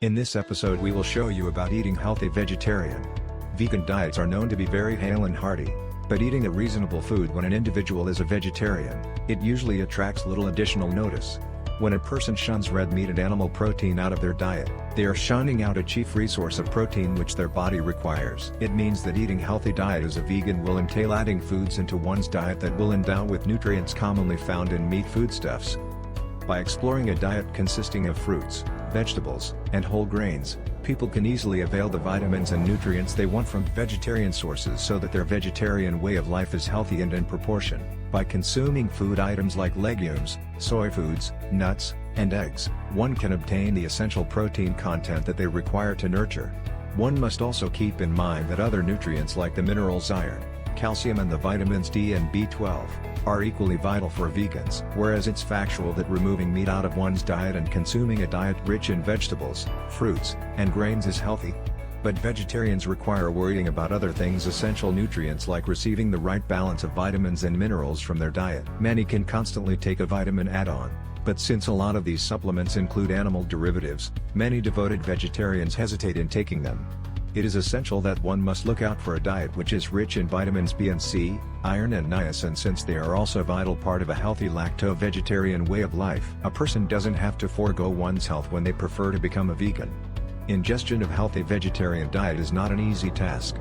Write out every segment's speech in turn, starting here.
In this episode we will show you about eating healthy vegetarian. Vegan diets are known to be very hale and hearty. But eating a reasonable food when an individual is a vegetarian, it usually attracts little additional notice. When a person shuns red meat and animal protein out of their diet, they are shunning out a chief resource of protein which their body requires. It means that eating healthy diet as a vegan will entail adding foods into one's diet that will endow with nutrients commonly found in meat foodstuffs. By exploring a diet consisting of fruits, vegetables, and whole grains, people can easily avail the vitamins and nutrients they want from vegetarian sources so that their vegetarian way of life is healthy and in proportion. By consuming food items like legumes, soy foods, nuts, and eggs, one can obtain the essential protein content that they require to nurture. One must also keep in mind that other nutrients like the minerals iron, calcium and the vitamins D and B12, are equally vital for vegans. Whereas it's factual that removing meat out of one's diet and consuming a diet rich in vegetables, fruits, and grains is healthy. But vegetarians require worrying about other things, essential nutrients like receiving the right balance of vitamins and minerals from their diet. Many can constantly take a vitamin add-on, but since a lot of these supplements include animal derivatives, many devoted vegetarians hesitate in taking them. It is essential that one must look out for a diet which is rich in vitamins B and C, iron and niacin, since they are also a vital part of a healthy lacto-vegetarian way of life. A person doesn't have to forego one's health when they prefer to become a vegan. Ingestion of healthy vegetarian diet is not an easy task.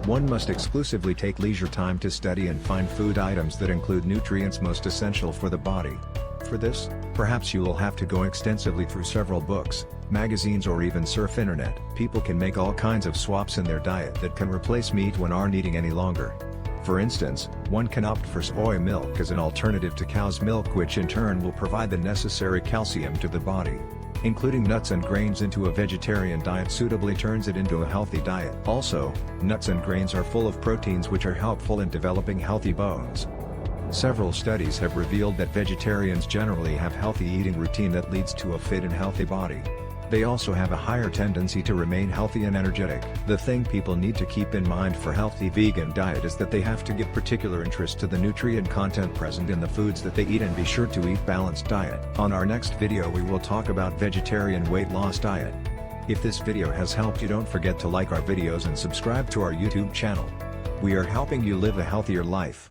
One must exclusively take leisure time to study and find food items that include nutrients most essential for the body. For this, perhaps you will have to go extensively through several books, magazines or even surf internet. People can make all kinds of swaps in their diet that can replace meat when aren't eating any longer. For instance, one can opt for soy milk as an alternative to cow's milk, which in turn will provide the necessary calcium to the body. Including nuts and grains into a vegetarian diet suitably turns it into a healthy diet. Also, nuts and grains are full of proteins which are helpful in developing healthy bones. Several studies have revealed that vegetarians generally have healthy eating routine that leads to a fit and healthy body. They also have a higher tendency to remain healthy and energetic. The thing people need to keep in mind for healthy vegan diet is that they have to give particular interest to the nutrient content present in the foods that they eat and be sure to eat balanced diet. On our next video we will talk about vegetarian weight loss diet. If this video has helped you, don't forget to like our videos and subscribe to our YouTube channel. We are helping you live a healthier life.